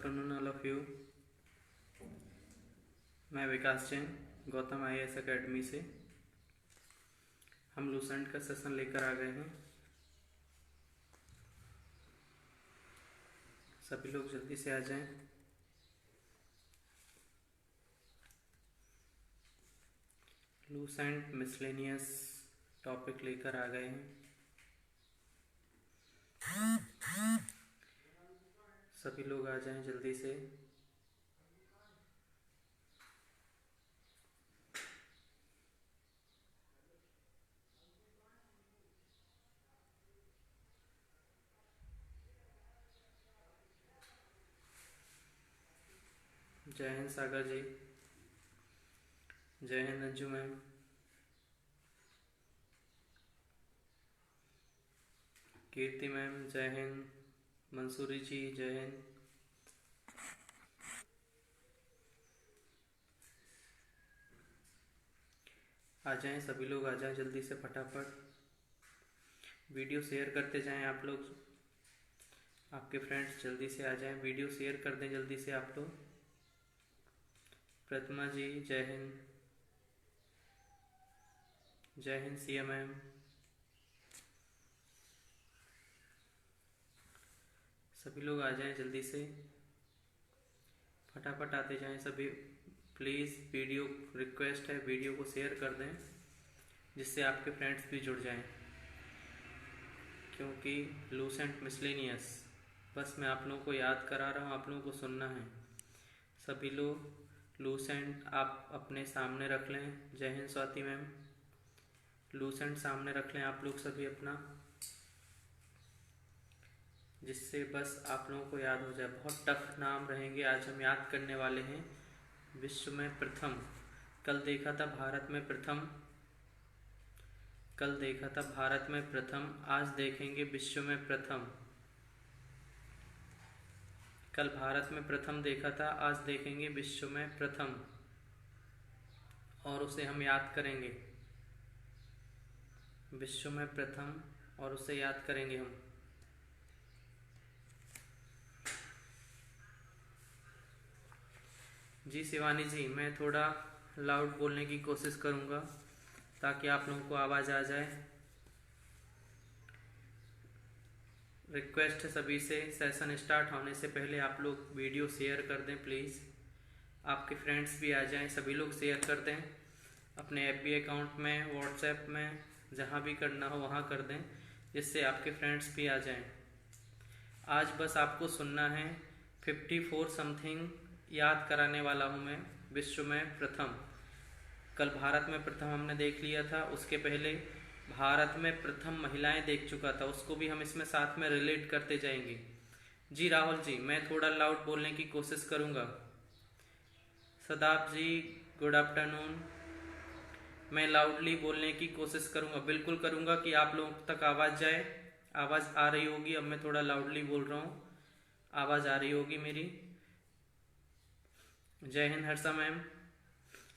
Afternoon all of you. मैं विकास Jain Gautam IAS academy से। हम लूसेंट का सेशन लेकर आ गए हैं। सभी लोग जल्दी से आ जाएं। लूसेंट मिसलेनियस टॉपिक लेकर आ गए हैं। सभी लोग आ जाएं जल्दी से। जय हिंद सागर जी, जय हिंद अंजू मैम, कीर्ति मैम जय हिंद, मंसूरी जी जय हिंद। आ जाएं सभी लोग, आ जाएं जल्दी से फटाफट। वीडियो शेयर करते जाएं आप लोग, आपके फ्रेंड्स जल्दी से आ जाएं। वीडियो शेयर कर दें जल्दी से आप लोग। प्रतिमा जी जय हिंद, जय हिंद सिया मैम। सभी लोग आ जाएं जल्दी से, फटाफट आते जाएं सभी। प्लीज़ वीडियो रिक्वेस्ट है, वीडियो को शेयर कर दें जिससे आपके फ्रेंड्स भी जुड़ जाएं। क्योंकि लूसेंट मिसलेनियस बस मैं आप लोगों को याद करा रहा हूँ, आप लोगों को सुनना है। सभी लोग लूसेंट आप अपने सामने रख लें। जय हिंद स्वाति मैम, लूसेंट सामने रख लें आप लोग सभी अपना, जिससे बस आप लोगों को याद हो जाए। बहुत टफ नाम रहेंगे आज हम याद करने वाले हैं। विश्व में प्रथम, कल देखा था भारत में प्रथम, कल देखा था भारत में प्रथम, आज देखेंगे विश्व में प्रथम। कल भारत में प्रथम देखा था, आज देखेंगे विश्व में प्रथम, और उसे हम याद करेंगे। विश्व में प्रथम, और उसे याद करेंगे हम। जी शिवानी जी, मैं थोड़ा लाउड बोलने की कोशिश करूँगा ताकि आप लोगों को आवाज़ आ जाए। रिक्वेस्ट है सभी से, सेशन स्टार्ट होने से पहले आप लोग वीडियो शेयर कर दें प्लीज़। आपके फ्रेंड्स भी आ जाएं, सभी लोग शेयर कर दें अपने FB अकाउंट में, व्हाट्सएप में, जहाँ भी करना हो वहाँ कर दें, जिससे आपके फ्रेंड्स भी आ जाएं। आज बस आपको सुनना है। 54 समथिंग याद कराने वाला हूँ मैं। विश्व में प्रथम, कल भारत में प्रथम हमने देख लिया था, उसके पहले भारत में प्रथम महिलाएं देख चुका था, उसको भी हम इसमें साथ में रिलेट करते जाएंगे। जी राहुल जी, मैं थोड़ा लाउड बोलने की कोशिश करूँगा। सदाब जी गुड आफ्टरनून, मैं लाउडली बोलने की कोशिश करूँगा, बिल्कुल करूँगा कि आप लोगों तक आवाज़ जाए। आवाज़ आ रही होगी, अब मैं थोड़ा लाउडली बोल रहा हूँ, आवाज़ आ रही होगी मेरी। जय हिंद हर्षा मैम,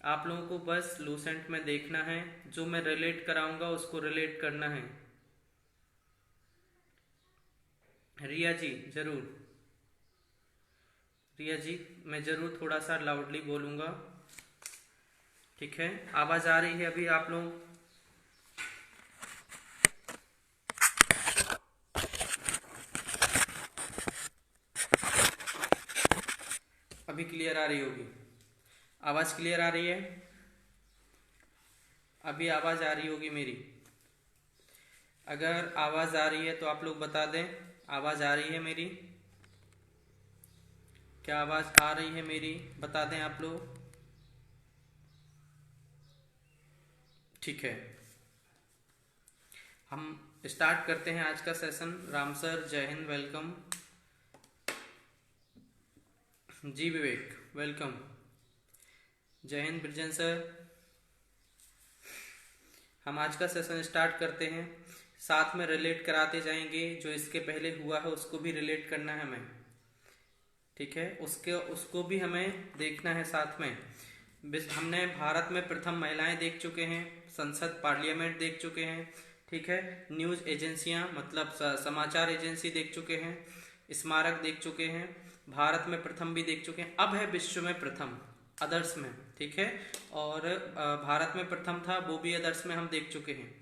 आप लोगों को बस लूसेंट में देखना है, जो मैं रिलेट कराऊंगा उसको रिलेट करना है। रिया जी जरूर, रिया जी मैं जरूर थोड़ा सा लाउडली बोलूंगा, ठीक है। आवाज आ रही है अभी आप लोग? अभी क्लियर आ रही होगी, आवाज क्लियर आ रही है? अभी आवाज आ रही होगी मेरी। अगर आवाज आ रही है तो आप लोग बता दें, आवाज आ रही है मेरी? क्या आवाज आ रही है मेरी? बता दें आप लोग। ठीक है, हम स्टार्ट करते हैं आज का सेशन। राम सर जय हिंद, वेलकम। जी विवेक वेलकम, जय हिंद ब्रिजन सर। हम आज का सेशन स्टार्ट करते हैं, साथ में रिलेट कराते जाएंगे। जो इसके पहले हुआ है उसको भी रिलेट करना है हमें, ठीक है। उसको भी हमें देखना है साथ में। हमने भारत में प्रथम महिलाएं देख चुके हैं, संसद पार्लियामेंट देख चुके हैं, ठीक है। न्यूज़ एजेंसियां मतलब समाचार एजेंसी देख चुके हैं, स्मारक देख चुके हैं, भारत में प्रथम भी देख चुके हैं, अब है विश्व में प्रथम, अदर्स में, ठीक है। और भारत में प्रथम था वो भी अदर्स में हम देख चुके हैं।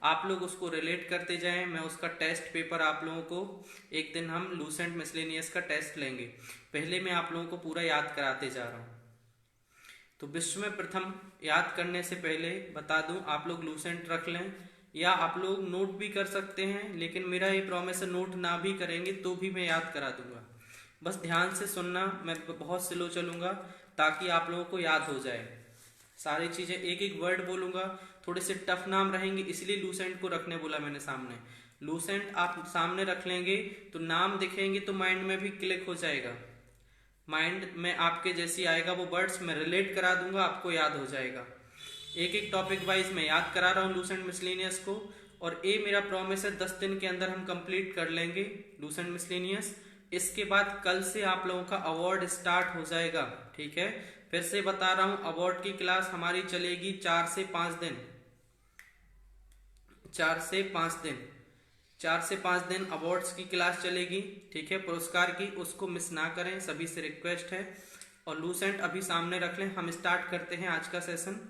आप लोग उसको रिलेट करते जाएं, मैं उसका टेस्ट पेपर आप लोगों को एक दिन हम लूसेंट मिसलेनियस का टेस्ट लेंगे। पहले मैं आप लोगों को पूरा याद कराते जा रहा हूँ। तो विश्व में प्रथम याद करने से पहले बता दूं, आप लोग लूसेंट रख लें या आप लोग नोट भी कर सकते हैं, लेकिन मेरा ये प्रॉमिस है नोट ना भी करेंगे तो भी मैं याद करा दूंगा। बस ध्यान से सुनना, मैं बहुत स्लो चलूंगा ताकि आप लोगों को याद हो जाए सारी चीजें। एक एक वर्ड बोलूंगा, थोड़े से टफ नाम रहेंगे, इसलिए लूसेंट को रखने बोला मैंने सामने। लूसेंट आप सामने रख लेंगे तो नाम दिखेंगे तो माइंड में भी क्लिक हो जाएगा, माइंड में आपके जैसी आएगा वो वर्ड्स, मैं रिलेट करा दूंगा, आपको याद हो जाएगा। एक एक टॉपिक वाइज मैं याद करा रहा हूँ लूसेंट मिसलेनियस को, और ये मेरा प्रॉमिस है 10 दिन के अंदर हम कंप्लीट कर लेंगे लूसेंट मिसलेनियस। इसके बाद कल से आप लोगों का अवार्ड स्टार्ट हो जाएगा, ठीक है। फिर से बता रहा हूं, अवार्ड की क्लास हमारी चलेगी 4 से 5 दिन, 4 से 5 दिन, 4 से 5 दिन अवार्ड्स की क्लास चलेगी, ठीक है, पुरस्कार की। उसको मिस ना करें, सभी से रिक्वेस्ट है। और लूसेंट अभी सामने रख लें, हम स्टार्ट करते हैं आज का सेशन।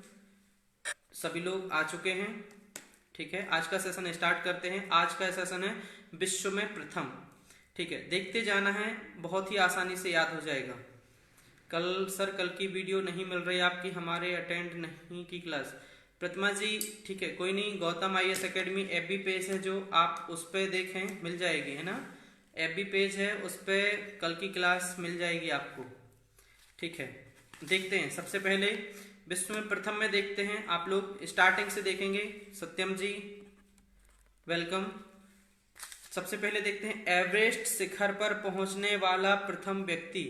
सभी लोग आ चुके हैं, ठीक है, आज का सेशन स्टार्ट करते हैं। आज का सेशन है विश्व में प्रथम, ठीक है, देखते जाना है, बहुत ही आसानी से याद हो जाएगा। कल सर कल की वीडियो नहीं मिल रही आपकी, हमारे अटेंड नहीं की क्लास, प्रतिमा जी, ठीक है, कोई नहीं। Gautam IAS academy FB page है जो आप उस पर देखें, मिल जाएगी, है ना, FB पेज है, उस पर कल की क्लास मिल जाएगी आपको, ठीक है। देखते हैं, सबसे पहले विश्व में प्रथम में देखते हैं, आप लोग स्टार्टिंग से देखेंगे। सत्यम जी वेलकम। सबसे पहले देखते हैं एवरेस्ट शिखर पर पहुंचने वाला प्रथम व्यक्ति।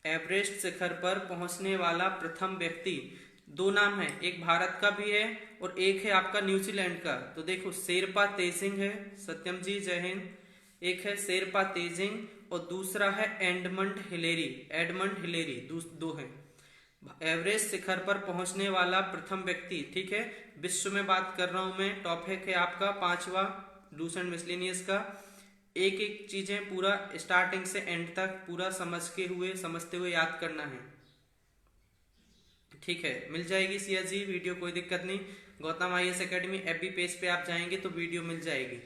एवरेस्ट शिखर पर पहुंचने वाला प्रथम व्यक्ति, 2 नाम है, एक भारत का भी है और एक है आपका न्यूजीलैंड का। तो देखो शेरपा तेजिंग है, सत्यम जी जय हिंद। एक है शेरपा तेजिंग और दूसरा है एडमंड हिलेरी, एडमंड हिलेरी, 2 है। एवरेस्ट शिखर पर पहुंचने वाला प्रथम व्यक्ति, ठीक है। विश्व में बात कर रहा हूं मैं, टॉपिक है आपका 5वां लूसेंट मिसलेनियस का। एक एक चीजें पूरा स्टार्टिंग से एंड तक पूरा समझते हुए याद करना है, ठीक है। मिल जाएगी सिया जी वीडियो, कोई दिक्कत नहीं। Gautam IAS academy FB page पे आप जाएंगे तो वीडियो मिल जाएगी।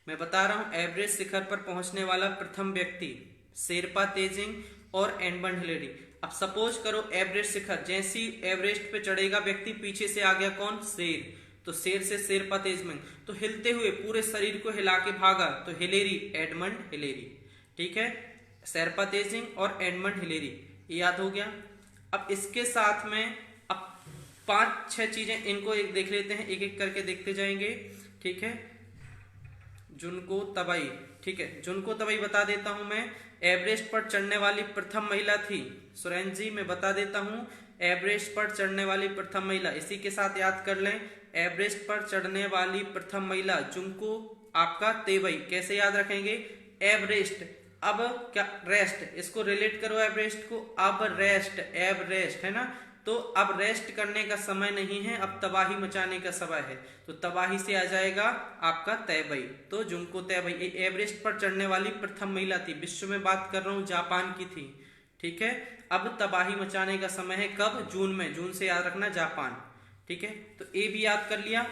मैं बता रहा हूं एवरेस्ट शिखर पर पहुंचने वाला प्रथम व्यक्ति शेरपा तेजिंग और एडमंड हिलेरी। अब सपोज करो एवरेस्ट शिखर, जैसी एवरेस्ट पे चढ़ेगा व्यक्ति, पीछे से आ गया कौन, शेर, तो शेर से शेरपा तेजिंग, तो हिलते हुए पूरे शरीर को हिला के भागा तो हिलेरी, एडमंड हिलेरी, ठीक है। शेरपा तेजिंग और एडमंड हिलेरी, ये याद हो गया। अब इसके साथ में अब 5-6 चीजें इनको एक देख लेते हैं, एक एक करके देखते जाएंगे, ठीक है। जुनको तबई, ठीक है, जुनको तबई बता देता हूं मैं, एवरेस्ट पर चढ़ने वाली प्रथम महिला थी। सुरेंद्र जी मैं बता देता हूं, एवरेस्ट पर चढ़ने वाली प्रथम महिला, इसी के साथ याद कर लें, एवरेस्ट पर चढ़ने वाली प्रथम महिला जुनको आपका तेबई। कैसे याद रखेंगे, एवरेस्ट, अब क्या रेस्ट, इसको रिलेट करो एवरेस्ट को, अब रेस्ट, एवरेस्ट है ना, तो अब रेस्ट करने का समय नहीं है, अब तबाही मचाने का समय है, तो तबाही से आ जाएगा आपका तैबई, तो जुनको तैबई। एवरेस्ट पर चढ़ने वाली प्रथम महिला थी, विश्व में बात कर रहा हूं, जापान की थी, ठीक है। अब तबाही मचाने का समय है कब, जून में, जून से याद रखना जापान, ठीक है। तो ए भी याद कर लिया,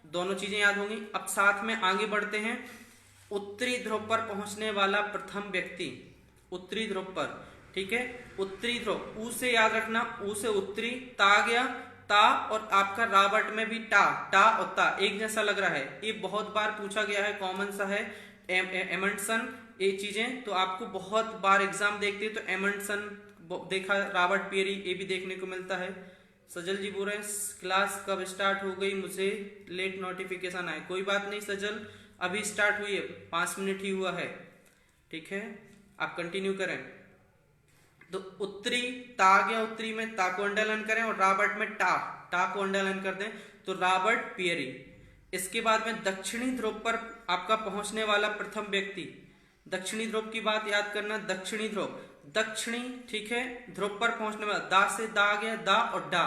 दोनों चीजें याद होंगी। अब साथ में आगे बढ़ते हैं, उत्तरी ध्रुव पर पहुंचने वाला प्रथम व्यक्ति, उत्तरी ध्रुव पर, ठीक है, उत्तरी ध्रुव, ऊ से याद रखना, ऊ से उत्तरी, ता गया, ता, और आपका रॉबर्ट में भी टा, टा और ता एक जैसा लग रहा है, ये बहुत बार पूछा गया है, कॉमन सा है। एमंडसन, ये चीजें तो आपको बहुत बार एग्जाम देखते हैं, तो एमंडसन देखा, रॉबर्ट पियरी, ये भी देखने को मिलता है। सजल जी बोल रहे हैं क्लास कब स्टार्ट हो गई, मुझे लेट नोटिफिकेशन आए। कोई बात नहीं सजल, अभी स्टार्ट हुई है, 5 मिनट ही हुआ है, ठीक है, आप कंटिन्यू करें। तो उत्तरी, ता आ गया, उत्तरी में ता को अंडरलाइन करें, और रॉबर्ट में टा, टा को अंडरलाइन कर दें, तो रॉबर्ट पियरी। इसके बाद में दक्षिणी ध्रुव पर आपका पहुंचने वाला प्रथम व्यक्ति, दक्षिणी ध्रुव की बात याद करना, दक्षिणी ध्रुव, दक्षिणी, ठीक है, ध्रुव पर पहुंचने वाला, दा से दा आ गया, दा और डा,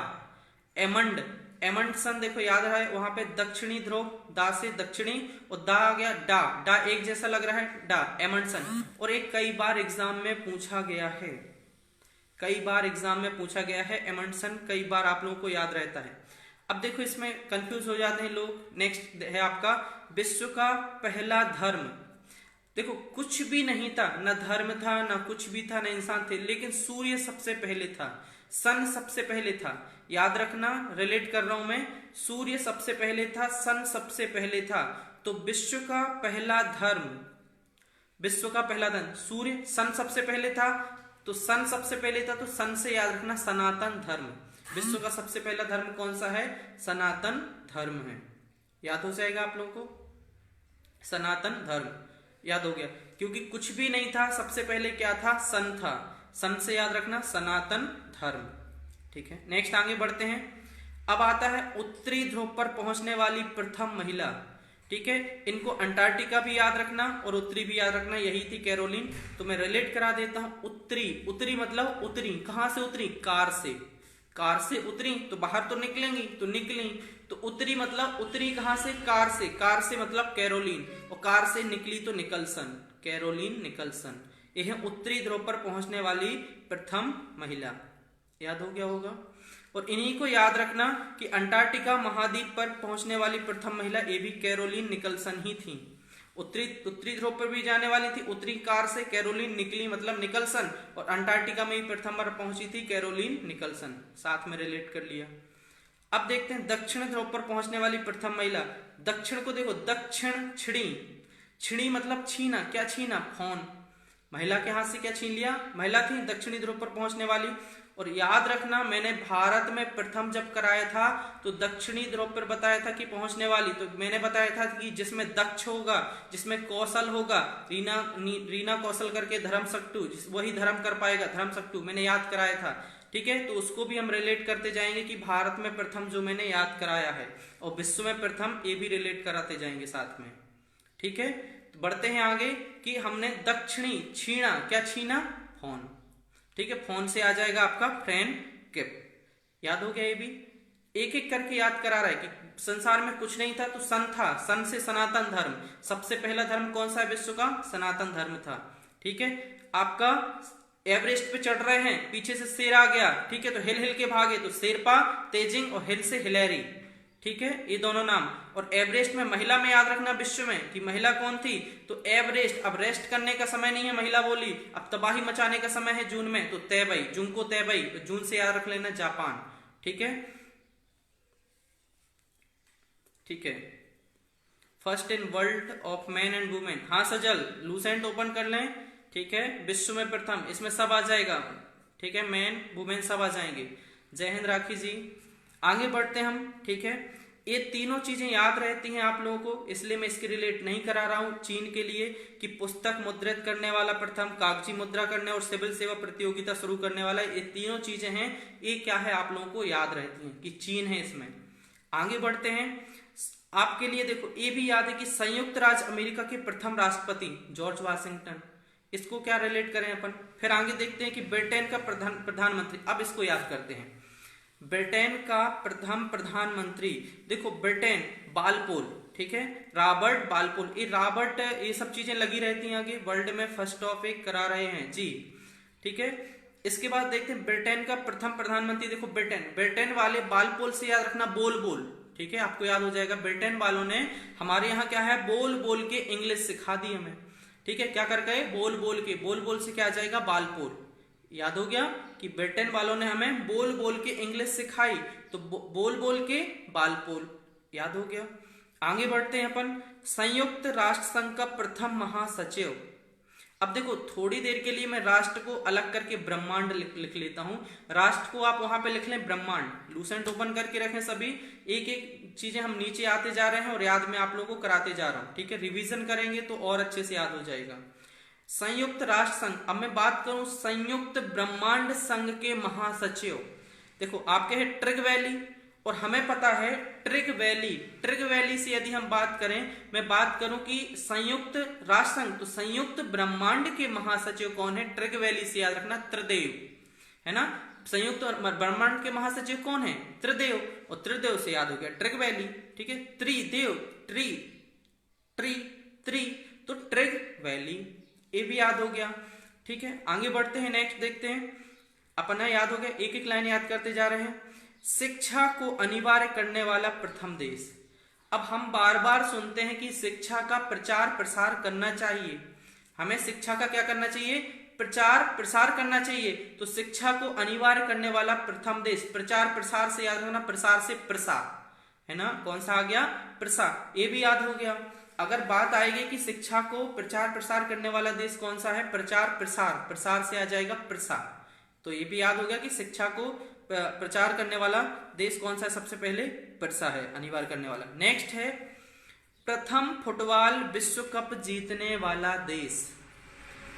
एमंड, एमंडसन देखो याद है, वहां पे दक्षिणी ध्रुव, दा से दक्षिणी, और दा आ गया डा, डा एक जैसा लग रहा है, डा एमंडसन। और एक कई बार एग्जाम में पूछा गया है, कई बार एग्जाम में पूछा गया है एमंडसन, कई बार आप लोगों को याद रहता है। अब देखो इसमें कंफ्यूज हो जाते हैं लोग। नेक्स्ट है आपका विश्व का पहला धर्म। देखो कुछ भी नहीं था, न धर्म था, न कुछ भी था, न इंसान थे, लेकिन सूर्य सबसे पहले था, सन सबसे पहले था। याद रखना, रिलेट कर रहा हूं मैं, सूर्य सबसे पहले था, सन सबसे पहले था। तो विश्व का पहला धर्म, विश्व का पहला धर्म सूर्य, सन सबसे पहले था, तो सन सबसे पहले था, तो सन से याद रखना सनातन धर्म। विश्व का सबसे पहला धर्म कौन सा है? सनातन धर्म है। याद हो जाएगा आप लोगों को, सनातन धर्म याद हो गया, क्योंकि कुछ भी नहीं था, सबसे पहले क्या था? सन था, सन से याद रखना सनातन धर्म। ठीक है, नेक्स्ट आगे बढ़ते हैं। अब आता है उत्तरी ध्रुव पर पहुंचने वाली प्रथम महिला। ठीक है, इनको अंटार्कटिका भी याद रखना और उत्तरी भी याद रखना, यही थी कैरोलिन। तो मैं रिलेट करा देता हूं। उत्तरी, उत्तरी मतलब उतरी, कहां से उतरी? कार से, कार से उतरी, तो बाहर तो निकलेंगी, तो निकली, तो उत्तरी मतलब उतरी कहां से? कार से, कार से मतलब कैरोलिन, और कार से निकली तो निकलसन, कैरोलिन निकलसन। यह उत्तरी ध्रुव पर पहुंचने वाली प्रथम महिला। याद हो गया होगा। और इन्हीं को याद रखना कि अंटार्कटिका महाद्वीप पर पहुंचने वाली प्रथम महिला ये भी कैरोलिन निकलसन ही थी। उत्तरी ध्रुव पर भी जाने वाली थी, उत्तरी कार से, कैरोलिन निकली मतलब निकलसन, और अंटार्कटिका में ही प्रथम बार पहुंची थी कैरोलिन निकलसन। साथ में रिलेट कर लिया। अब देखते हैं दक्षिण ध्रुव पर पहुंचने वाली प्रथम महिला। दक्षिण को देखो, दक्षिण छिड़ी, छिड़ी मतलब छीना, क्या छीना? फोन। महिला के हाथ से क्या छीन लिया? महिला थी दक्षिणी ध्रुव पर पहुंचने वाली। और याद रखना, मैंने भारत में प्रथम जब कराया था तो दक्षिणी ध्रुव पर बताया था कि पहुंचने वाली, तो मैंने बताया था कि जिसमें दक्ष होगा, जिसमें कौशल होगा, रीना कौशल करके धर्मसक्टू, वही धर्म कर पाएगा, धर्मसक्टू मैंने याद कराया था। ठीक है, तो उसको भी हम रिलेट करते जाएंगे कि भारत में प्रथम जो मैंने याद कराया है, और विश्व में प्रथम ये भी रिलेट कराते जाएंगे साथ में। ठीक है, तो बढ़ते हैं आगे कि हमने दक्षिणी छीना, क्या छीना? फोन। ठीक है, फोन से आ जाएगा आपका फ्रेंड किप। याद हो गया, ये भी एक एक करके याद करा रहा है कि संसार में कुछ नहीं था तो सन था, सन से सनातन धर्म, सबसे पहला धर्म कौन सा है विश्व का? सनातन धर्म था। ठीक है, आपका एवरेस्ट पे चढ़ रहे हैं, पीछे से शेर आ गया, ठीक है, तो हिल हिल के भागे, तो शेरपा, तेजिंग, और हिल से हिलेरी। ठीक है, ये दोनों नाम। और एवरेस्ट में महिला में याद रखना विश्व में कि महिला कौन थी? तो एवरेस्ट, अब रेस्ट करने का समय नहीं है, महिला बोली, अब तबाही मचाने का समय है जून में, तो तैबई, जून को तैबई, तो जून से याद रख लेना जापान। ठीक है, ठीक है, first in world of man and women. हाँ सजल, लूसेंट ओपन कर लें। ठीक है, विश्व में प्रथम, इसमें सब आ जाएगा। ठीक है, मैन वुमेन सब आ जाएंगे। जय हिंद राखी जी। आगे बढ़ते हैं हम। ठीक है, ये तीनों चीजें याद रहती हैं आप लोगों को, इसलिए मैं इसकी रिलेट नहीं करा रहा हूं चीन के लिए कि पुस्तक मुद्रित करने वाला प्रथम, कागजी मुद्रा करने और सिविल सेवा प्रतियोगिता शुरू करने वाला, ये तीनों चीजें हैं, ये क्या है आप लोगों को याद रहती हैं कि चीन है इसमें। आगे बढ़ते हैं, आपके लिए देखो ये भी याद है कि संयुक्त राज्य अमेरिका के प्रथम राष्ट्रपति जॉर्ज वाशिंगटन, इसको क्या रिलेट करें अपन। फिर आगे देखते हैं कि ब्रिटेन का प्रधानमंत्री, अब इसको याद करते हैं। ब्रिटेन का प्रथम प्रधानमंत्री, देखो ब्रिटेन, बालपोल, ठीक है, रॉबर्ट बालपोल, ये रॉबर्ट, ये सब चीजें लगी रहती हैं आगे, वर्ल्ड में फर्स्ट ऑफ एक करा रहे हैं जी। ठीक है, इसके बाद देखते हैं ब्रिटेन का प्रथम प्रधानमंत्री, देखो ब्रिटेन, ब्रिटेन वाले बालपोल से याद रखना बोल बोल। ठीक है, आपको याद हो जाएगा, ब्रिटेन वालों ने हमारे यहाँ क्या है, बोल बोल के इंग्लिश सिखा दी हमें। ठीक है, क्या कर गए? बोल बोल के, बोल बोल से क्या आ जाएगा? बालपोल। याद हो गया कि ब्रिटेन वालों ने हमें बोल बोल के इंग्लिश सिखाई, तो बोल बोल के बालपोल। याद हो गया। आगे बढ़ते हैं अपन, संयुक्त राष्ट्र संघ का प्रथम महासचिव। अब देखो थोड़ी देर के लिए मैं राष्ट्र को अलग करके ब्रह्मांड लिख लेता हूं। राष्ट्र को आप वहां पे लिख लें ब्रह्मांड, लूसेंट ओपन करके रखें सभी, एक एक चीजें हम नीचे आते जा रहे हैं और याद में आप लोगों को कराते जा रहा हूं। ठीक है, रिवीजन करेंगे तो और अच्छे से याद हो जाएगा। संयुक्त राष्ट्र संघ, अब मैं बात करूं संयुक्त ब्रह्मांड संघ के महासचिव, देखो आपके है ट्रिग वैली, और हमें पता है ट्रिग वैली, ट्रिग वैली से यदि हम बात करें, मैं बात करूं कि संयुक्त राष्ट्र संघ, तो संयुक्त ब्रह्मांड के महासचिव कौन है? ट्रिग वैली से याद रखना त्रिदेव, है ना, संयुक्त ब्रह्मांड के महासचिव कौन है? त्रिदेव, और त्रिदेव से याद हो गया ट्रिग वैली, ठीक है, त्रिदेव, ट्री ट्री ट्री, तो ट्रिग वैली, ये भी याद हो गया, ठीक है। आगे बढ़ते हैं, नेक्स्ट देखते हैं, अपना याद हो गया, एक एक लाइन याद करते जा रहे हैं। शिक्षा को अनिवार्य करने वाला प्रथम देश। अब हम बार बार सुनते हैं कि शिक्षा का प्रचार प्रसार करना चाहिए, हमें शिक्षा का क्या करना चाहिए? प्रचार प्रसार करना चाहिए। तो शिक्षा को अनिवार्य करने वाला प्रथम देश, प्रचार प्रसार से याद रखना, प्रसार से प्रसार, है ना, कौन सा आ गया? प्रसार, ये भी याद हो गया। अगर बात आएगी कि शिक्षा को प्रचार प्रसार करने वाला देश कौन सा है? प्रचार प्रसार, प्रसार से आ जाएगा प्रसार, तो ये भी याद हो गया कि शिक्षा को प्रचार करने वाला देश कौन सा है? सबसे पहले प्रसार है, अनिवार्य करने वाला। नेक्स्ट है प्रथम फुटबॉल विश्व कप जीतने वाला देश,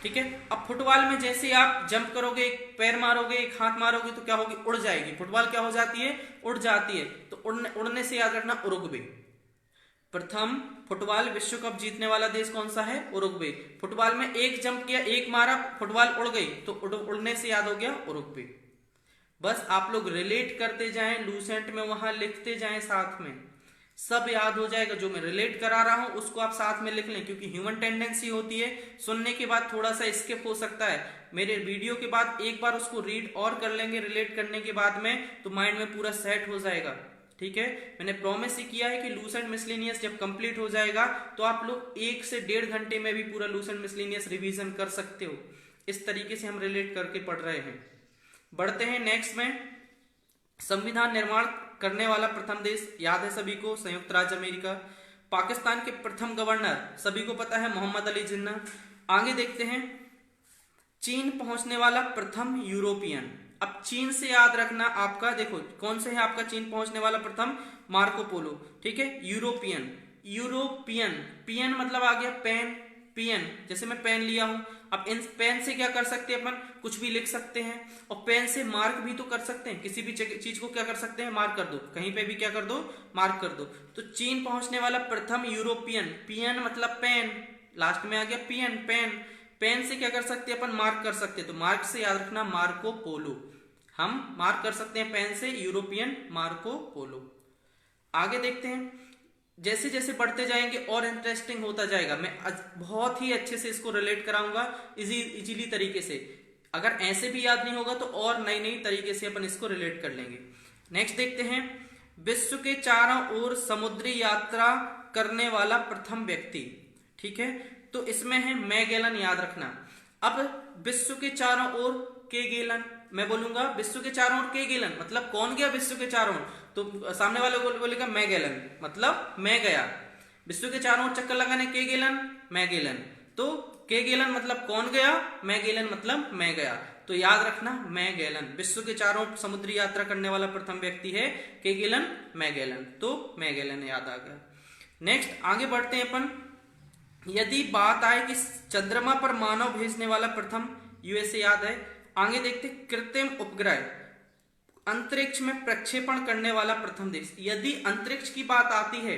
ठीक है। अब फुटबॉल में जैसे आप जंप करोगे, एक पैर मारोगे, एक हाथ मारोगे, तो क्या होगी? उड़ जाएगी फुटबॉल, क्या हो जाती है? उड़ जाती है, तो उड़ने से याद रखना उरुग्वे। प्रथम फुटबॉल विश्व कप जीतने वाला देश कौन सा है? उरुग्वे। फुटबॉल में एक जंप किया, एक मारा, फुटबॉल उड़ गई, तो उड़ने से याद हो गया उरुग्वे। बस आप लोग रिलेट करते जाएं, लूसेंट में वहां लिखते जाएं, साथ में सब याद हो जाएगा। जो मैं रिलेट करा रहा हूं उसको आप साथ में लिख लें, क्योंकि ह्यूमन टेंडेंसी होती है सुनने के बाद थोड़ा सा स्किप हो सकता है। मेरे वीडियो के बाद एक बार उसको रीड और कर लेंगे रिलेट करने के बाद में, तो माइंड में पूरा सेट हो जाएगा, ठीक है। मैंने प्रॉमिस ही किया है कि लूसेंट मिसलेनियस जब कंप्लीट हो जाएगा तो आप लोग 1 से 1.5 घंटे में भी पूरा लूसेंट मिसलेनियस रिवीजन कर सकते हो। इस तरीके से हम रिलेट करके पढ़ रहे हैं। बढ़ते हैं नेक्स्ट में, संविधान निर्माण करने वाला प्रथम देश याद है सभी को? संयुक्त राज्य अमेरिका। पाकिस्तान के प्रथम गवर्नर सभी को पता है, मोहम्मद अली जिन्ना। आगे देखते हैं, चीन पहुंचने वाला प्रथम यूरोपियन। अब चीन से याद रखना आपका, देखो कौन से है आपका चीन पहुंचने वाला प्रथम? मार्को पोलो, ठीक है। यूरोपियन, यूरोपियन, पियन मतलब आ गया पेन, पियन, जैसे मैं पेन लिया हूं, अब इन पेन से क्या कर सकते हैं अपन? कुछ भी लिख सकते हैं, और पेन से मार्क भी तो कर सकते हैं, किसी भी चीज को क्या कर सकते हैं? मार्क कर दो, कहीं पे भी क्या कर दो? मार्क कर दो। तो चीन पहुंचने वाला प्रथम यूरोपियन, पियन मतलब पेन, लास्ट में आ गया पियन, पेन, पेन से क्या कर सकते हैं अपन? मार्क कर सकते हैं, तो मार्क से याद रखना मार्को पोलो, हम मार्क कर सकते हैं पेन से यूरोपियन, मार्को पोलो। आगे देखते हैं, जैसे जैसे बढ़ते जाएंगे और इंटरेस्टिंग होता जाएगा। मैं बहुत ही अच्छे से इसको रिलेट कराऊंगा इजीली तरीके से। अगर ऐसे भी याद नहीं होगा तो और नई नई तरीके से अपन इसको रिलेट कर लेंगे। नेक्स्ट देखते हैं, विश्व के चारों ओर समुद्री यात्रा करने वाला प्रथम व्यक्ति, ठीक है। तो इसमें है मैगेलन, याद रखना। अब विश्व के चारों ओर केगेलन, मैं बोलूंगा विश्व के चारों ओर केगेलन, मतलब कौन गया विश्व के चारों ओर? तो सामने वाले को बोलेगा मैगेलन, मतलब मैं गया। विश्व के चारों ओर चक्कर लगाने केगेलन, मैगेलन, तो केगेलन मतलब कौन गया, मैगेलन मतलब मैं गया। तो याद रखना मैगेलन, विश्व के चारों ओर समुद्री यात्रा करने वाला प्रथम व्यक्ति है केगेलन, मैगेलन, तो मैगेलन याद आ गया। नेक्स्ट आगे बढ़ते हैं अपन, यदि बात आए कि चंद्रमा पर मानव भेजने वाला प्रथम, यूएसए याद है। आगे देखते कृत्रिम उपग्रह अंतरिक्ष में प्रक्षेपण करने वाला प्रथम देश। यदि अंतरिक्ष की बात आती है,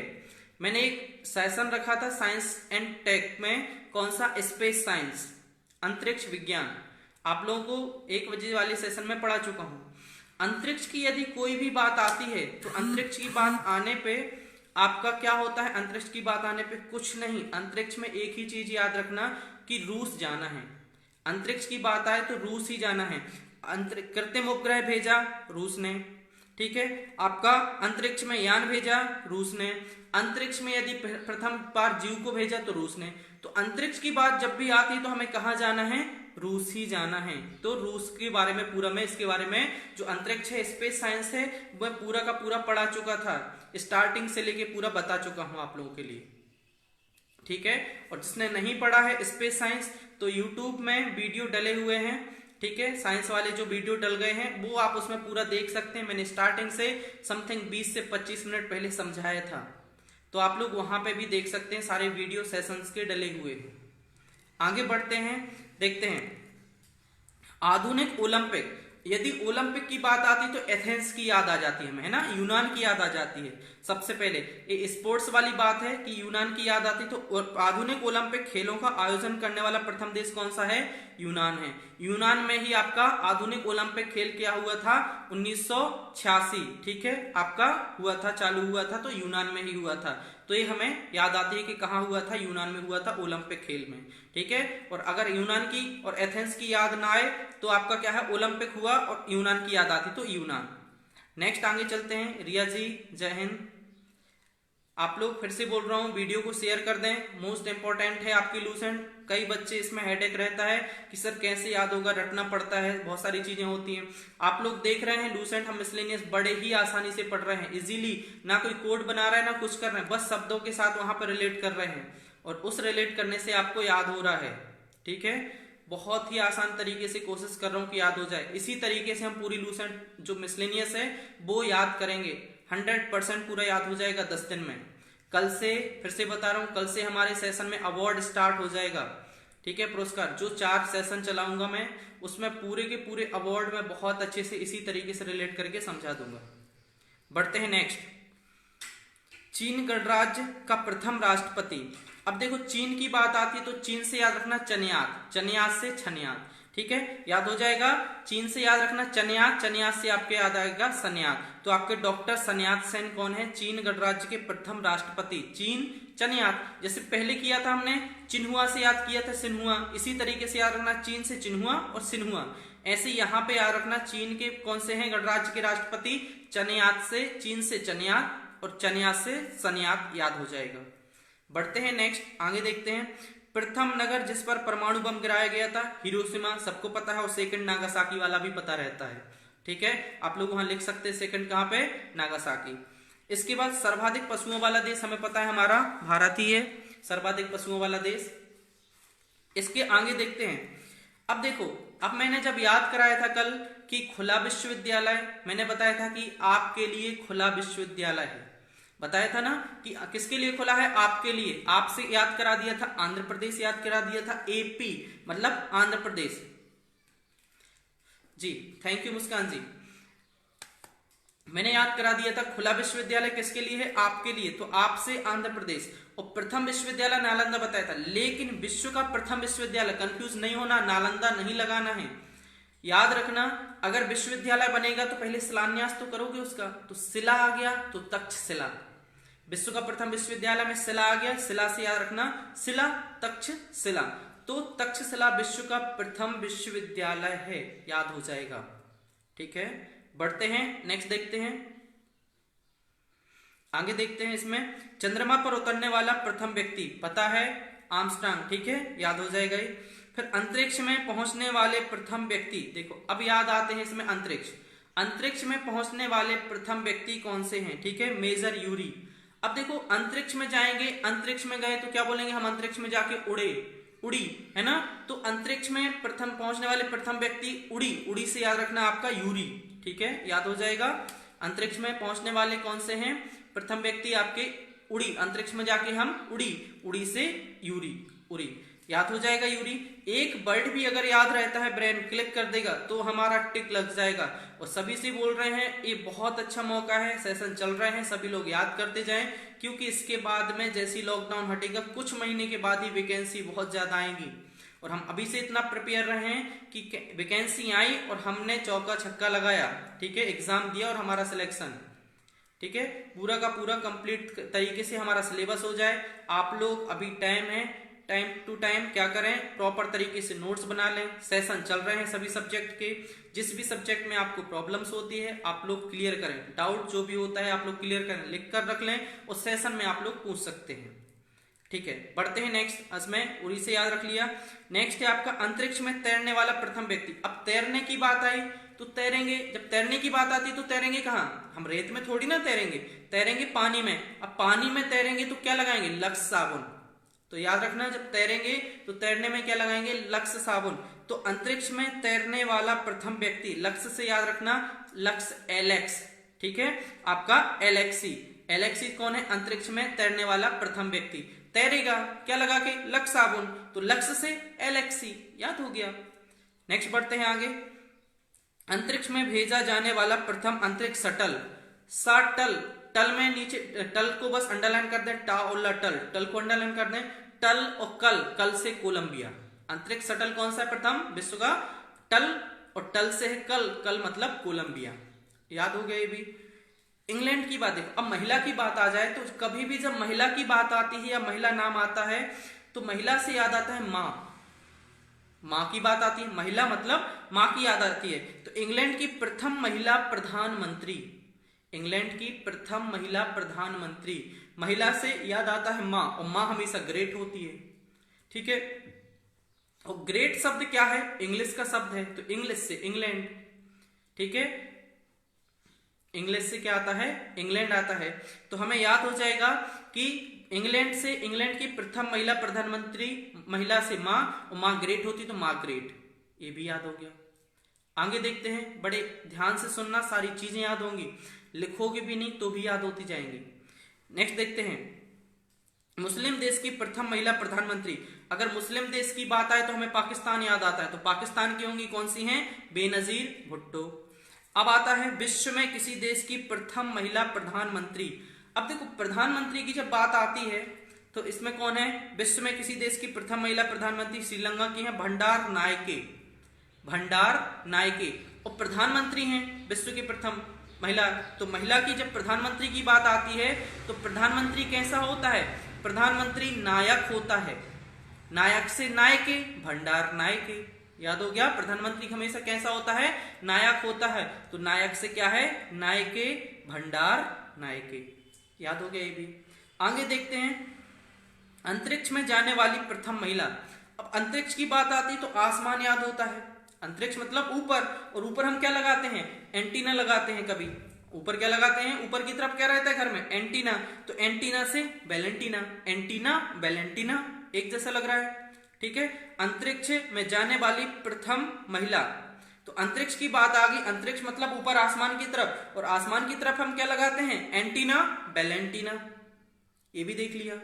मैंने एक सेशन रखा था साइंस एंड टेक में, कौन सा? स्पेस साइंस, अंतरिक्ष विज्ञान, आप लोगों को 1 बजे वाले सेशन में पढ़ा चुका हूं। अंतरिक्ष की यदि कोई भी बात आती है तो अंतरिक्ष की बात आने पे आपका क्या होता है? अंतरिक्ष की बात आने पे कुछ नहीं, अंतरिक्ष में एक ही चीज याद रखना कि रूस जाना है। अंतरिक्ष की बात आए तो रूस ही जाना है। कृत्रिम उपग्रह भेजा रूस ने, ठीक है। आपका अंतरिक्ष में यान भेजा रूस ने। अंतरिक्ष में यदि प्रथम बार जीव को भेजा तो रूस ने। तो अंतरिक्ष की बात जब भी आती तो हमें कहाँ जाना है? रूस ही जाना है। तो रूस के बारे में पूरा, मैं इसके बारे में जो अंतरिक्ष है, स्पेस साइंस है, वह पूरा का पूरा पढ़ा चुका था, स्टार्टिंग से लेके पूरा बता चुका हूं आप लोगों के लिए, ठीक है। और जिसने नहीं पढ़ा है स्पेस साइंस, तो यूट्यूब में वीडियो डले हुए हैं, ठीक है, साइंस वाले जो वीडियो डल गए हैं वो आप उसमें पूरा देख सकते हैं। मैंने स्टार्टिंग से समथिंग 20 से 25 मिनट पहले समझाया था, तो आप लोग वहां पे भी देख सकते हैं, सारे वीडियो सेशंस के डले हुए हैं। आगे बढ़ते हैं, देखते हैं आधुनिक ओलंपिक। यदि ओलंपिक की बात आती तो एथेंस की याद आ जाती है हमें, है ना, यूनान की याद आ जाती है। सबसे पहले ये स्पोर्ट्स वाली बात है कि यूनान की याद आती, तो आधुनिक ओलंपिक खेलों का आयोजन करने वाला प्रथम देश कौन सा है? यूनान है। यूनान में ही आपका आधुनिक ओलंपिक खेल क्या हुआ था, 1986, ठीक है, आपका हुआ था, चालू हुआ था, तो यूनान में ही हुआ था। तो ये हमें याद आती है कि कहाँ हुआ था, यूनान में हुआ था ओलंपिक खेल में, ठीक है। और अगर यूनान की और एथेंस की याद ना आए तो आपका क्या है, ओलंपिक हुआ और यूनान की याद आती, तो यूनान। नेक्स्ट आगे चलते हैं। रिया जी जय हिंद। आप लोग फिर से बोल रहा हूँ, वीडियो को शेयर कर दें, मोस्ट इंपॉर्टेंट है आपकी लूसेंट। कई बच्चे इसमें हेडेक रहता है कि सर कैसे याद होगा, रटना पड़ता है, बहुत सारी चीजें होती हैं। आप लोग देख रहे हैं लूसेंट हम मिसलेनियस बड़े ही आसानी से पढ़ रहे हैं, इजीली, ना कोई कोड बना रहा है ना कुछ कर रहे हैं, बस शब्दों के साथ वहां पर रिलेट कर रहे हैं और उस रिलेट करने से आपको याद हो रहा है, ठीक है। बहुत ही आसान तरीके से कोशिश कर रहा हूं कि याद हो जाए। इसी तरीके से हम पूरी लूसेंट जो मिसलेनियस है वो याद करेंगे, 100% पूरा याद हो जाएगा 10 दिन में। कल से फिर से बता रहा हूं, कल से हमारे सेशन में अवार्ड स्टार्ट हो जाएगा, ठीक है, पुरस्कार। जो 4 सेशन चलाऊंगा मैं, उसमें पूरे के पूरे अवार्ड में बहुत अच्छे से इसी तरीके से रिलेट करके समझा दूंगा। बढ़ते हैं नेक्स्ट। चीन गणराज्य का प्रथम राष्ट्रपति। अब देखो चीन की बात आती है तो चीन से याद रखना चन्यात, चन्यात से छन्यात, ठीक है, याद हो जाएगा। चीन से याद रखना चन्यात, चन्यात से आपके याद आएगा सन्यात। तो आपके डॉक्टर सन्यात सेन कौन है, चीन गणराज्य के प्रथम राष्ट्रपति। चीन चन्यात, जैसे पहले किया था हमने चिन्हुआ से याद किया था सिन्हुआ, इसी तरीके से याद रखना चीन से चिन्हुआ और सिन्हुआ। ऐसे यहाँ पे याद रखना चीन के कौन से हैं गणराज्य के राष्ट्रपति, चन्यात से, चीन से चन्यात और चन्यात से सन्यात, याद हो जाएगा। बढ़ते हैं नेक्स्ट, आगे देखते हैं। प्रथम नगर जिस पर परमाणु बम गिराया गया था, हिरोशिमा, सबको पता है, और सेकंड नागासाकी वाला भी पता रहता है, ठीक है। आप लोग वहां लिख सकते हैं सेकंड कहां पे, नागासाकी। इसके बाद सर्वाधिक पशुओं वाला देश हमें पता है हमारा भारत ही है, सर्वाधिक पशुओं वाला देश। इसके आगे देखते हैं। अब देखो, अब मैंने जब याद कराया था कल कि खुला विश्वविद्यालय, मैंने बताया था कि आपके लिए खुला विश्वविद्यालय है, बताया था ना कि किसके लिए खुला है, आपके लिए। आपसे याद करा दिया था आंध्र प्रदेश, याद करा दिया था एपी मतलब आंध्र प्रदेश जी, थैंक यू मुस्कान जी। मैंने याद करा दिया था खुला विश्वविद्यालय किसके लिए है, आपके लिए, तो आपसे आंध्र प्रदेश। और प्रथम विश्वविद्यालय नालंदा बताया था, लेकिन विश्व का प्रथम विश्वविद्यालय, कंफ्यूज नहीं होना, नालंदा नहीं लगाना है, याद रखना। अगर विश्वविद्यालय बनेगा तो पहले शिलान्यास तो करोगे उसका, तो शिला आ गया तो तक्षशिला, विश्व का प्रथम विश्वविद्यालय में शिला आ गया, शिला से याद रखना शिला तक्षशिला, तो तक्षशिला विश्व का प्रथम विश्वविद्यालय है, याद हो जाएगा, ठीक है। बढ़ते हैं नेक्स्ट, देखते हैं आगे, देखते हैं इसमें। चंद्रमा पर उतरने वाला प्रथम व्यक्ति, पता है, आर्मस्ट्रांग, ठीक है, याद हो जाएगा ये। फिर अंतरिक्ष में पहुंचने वाले प्रथम व्यक्ति, देखो अब याद आते हैं इसमें अंतरिक्ष, अंतरिक्ष में पहुंचने वाले प्रथम व्यक्ति कौन से हैं, ठीक है, मेजर यूरी। अब देखो अंतरिक्ष में जाएंगे, अंतरिक्ष में गए तो क्या बोलेंगे हम, अंतरिक्ष में जाके उड़े, उड़ी, है ना, तो अंतरिक्ष में प्रथम पहुंचने वाले प्रथम व्यक्ति उड़ी, उड़ी से याद रखना आपका यूरी, ठीक है, याद हो जाएगा। अंतरिक्ष में पहुंचने वाले कौन से हैं प्रथम व्यक्ति आपके, उड़ी, अंतरिक्ष में जाके हम उड़ी, उड़ी से यूरी, उड़ी, याद हो जाएगा यूरी। एक वर्ड भी अगर याद रहता है, ब्रेन क्लिक कर देगा तो हमारा टिक लग जाएगा। और सभी से बोल रहे हैं ये बहुत अच्छा मौका है, सेशन चल रहे हैं, सभी लोग याद करते जाएं, क्योंकि इसके बाद में जैसी लॉकडाउन हटेगा कुछ महीने के बाद ही वैकेंसी बहुत ज्यादा आएंगी, और हम अभी से इतना प्रिपेयर रहे हैं कि वैकेंसी आई और हमने चौका छक्का लगाया, ठीक है, एग्जाम दिया और हमारा सिलेक्शन, ठीक है, पूरा का पूरा कंप्लीट तरीके से हमारा सिलेबस हो जाए। आप लोग अभी टाइम है, टाइम टू टाइम क्या करें, प्रॉपर तरीके से नोट्स बना लें, सेशन चल रहे हैं सभी सब्जेक्ट के, जिस भी सब्जेक्ट में आपको प्रॉब्लम्स होती है आप लोग क्लियर करें, डाउट जो भी होता है आप लोग क्लियर करें, लिख कर रख लें और सेशन में आप लोग पूछ सकते हैं, ठीक है। बढ़ते हैं नेक्स्ट, इसमें उड़ी से याद रख लिया। नेक्स्ट है आपका अंतरिक्ष में तैरने वाला प्रथम व्यक्ति। अब तैरने की बात आई तो तैरेंगे, जब तैरने की बात आती तो तैरेंगे कहाँ, हम रेत में थोड़ी ना तैरेंगे, तैरेंगे पानी में। अब पानी में तैरेंगे तो क्या लगाएंगे, लक्स साबुन, तो याद रखना जब तैरेंगे तो तैरने में क्या लगाएंगे, लक्स साबुन। तो अंतरिक्ष में तैरने वाला प्रथम व्यक्ति, लक्स से याद रखना लक्स एलेक्स, ठीक है, आपका एलेक्सी, एलेक्सी कौन है, अंतरिक्ष में तैरने वाला प्रथम व्यक्ति, तैरेगा क्या लगा के, लक्स साबुन, तो लक्स से एलेक्सी, याद हो गया। नेक्स्ट बढ़ते हैं आगे। अंतरिक्ष में भेजा जाने वाला प्रथम अंतरिक्ष शटल, शटल, टल में नीचे, टल को बस अंडरलाइन कर दें, टा और टल, टल को अंडरलाइन कर दें, टल और कल, कल से कोलंबिया। अंतरिक्ष शटल कौन सा है प्रथम, विश्व का टल, और टल से है कल, कल मतलब कोलंबिया। याद हो गया ये भी। इंग्लैंड की बात देखो। अब महिला की बात आ जाए तो कभी भी जब महिला की बात आती है या महिला नाम आता है तो महिला से याद आता है माँ। माँ की बात आती है, महिला मतलब माँ की याद आती है। तो इंग्लैंड की प्रथम महिला प्रधानमंत्री, इंग्लैंड की प्रथम महिला प्रधानमंत्री, महिला से याद आता है माँ, और माँ हमेशा ग्रेट होती है। ठीक है। और ग्रेट शब्द क्या है? इंग्लिश का शब्द है, तो इंग्लिश से इंग्लैंड। ठीक है। इंग्लिश से क्या आता है? इंग्लैंड आता है। तो हमें याद हो जाएगा कि इंग्लैंड से, इंग्लैंड की प्रथम महिला प्रधानमंत्री, महिला से माँ, और माँ ग्रेट होती तो मार्गरेट, ये भी याद हो गया। आगे देखते हैं, बड़े ध्यान से सुनना, सारी चीजें याद होंगी, लिखोगे भी नहीं तो भी याद होती जाएंगी। नेक्स्ट देखते हैं, मुस्लिम देश की प्रथम महिला प्रधानमंत्री। अगर मुस्लिम देश की बात आए तो हमें पाकिस्तान याद आता है, तो पाकिस्तान की होंगी कौन सी हैं? बेनजीर भुट्टो। अब आता है विश्व में किसी देश की प्रथम महिला प्रधानमंत्री। अब देखो प्रधानमंत्री की जब बात आती है तो इसमें कौन है? विश्व में किसी देश की प्रथम महिला प्रधानमंत्री श्रीलंका की है भंडार नायके, भंडार नायके। और प्रधानमंत्री हैं विश्व की प्रथम महिला। तो महिला की जब प्रधानमंत्री की बात आती है तो प्रधानमंत्री कैसा होता है? प्रधानमंत्री नायक होता है, नायक से नायके, भंडार नायके। याद हो गया। प्रधानमंत्री हमेशा कैसा होता है? नायक होता है। तो नायक से क्या है? नायके, भंडार नायके। याद हो गया ये भी। आगे देखते हैं, अंतरिक्ष में जाने वाली प्रथम महिला। अब अंतरिक्ष की बात आती तो आसमान याद होता है, अंतरिक्ष मतलब ऊपर, और ऊपर हम क्या लगाते हैं? एंटीना लगाते हैं। कभी ऊपर क्या लगाते हैं? ऊपर की तरफ क्या रहता है घर में? एंटीना। तो एंटीना से वेलेंटीना, एंटीना वेलेंटीना, एक जैसा लग रहा है। ठीक है। अंतरिक्ष में जाने वाली प्रथम महिला, तो अंतरिक्ष की बात आ गई। अंतरिक्ष मतलब ऊपर आसमान की तरफ, और आसमान की तरफ हम क्या लगाते हैं? Antenna Valentina. ये भी देख लिया।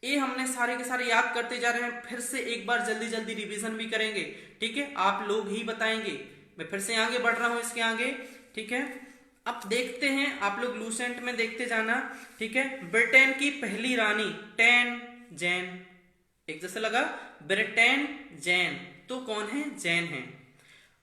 ये हमने सारे के सारे याद करते जा रहे हैं। फिर से एक बार जल्दी जल्दी रिवीजन भी करेंगे। ठीक है। आप लोग ही बताएंगे, मैं फिर से आगे बढ़ रहा हूं इसके आगे। ठीक है। अब देखते हैं, आप लोग लूसेंट में देखते जाना। ठीक है। ब्रिटेन की पहली रानी टेन जैन, एक जैसे लगा, ब्रिटेन जैन, तो कौन है? जैन है।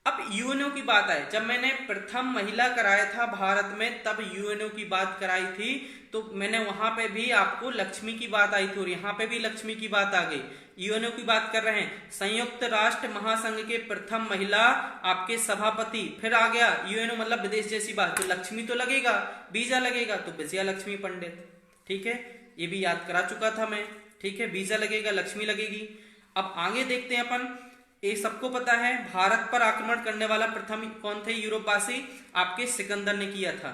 अब यूएनओ की बात आए, जब मैंने प्रथम महिला कराया था भारत में तब यूएनओ की बात कराई थी, तो मैंने वहां पे भी आपको लक्ष्मी की बात आई थी, और यहाँ पे भी लक्ष्मी की बात आ गई। यूएनओ की बात कर रहे हैं, संयुक्त राष्ट्र महासंघ के प्रथम महिला आपके सभापति। फिर आ गया यूएनओ मतलब विदेश जैसी बात, तो लक्ष्मी तो लगेगा, वीजा लगेगा, तो विजया लक्ष्मी पंडित। ठीक है। ये भी याद करा चुका था मैं। ठीक है। वीजा लगेगा, लक्ष्मी लगेगी। अब आगे देखते हैं अपन, ये सबको पता है, भारत पर आक्रमण करने वाला प्रथम कौन थे? यूरोपवासी आपके सिकंदर ने किया था।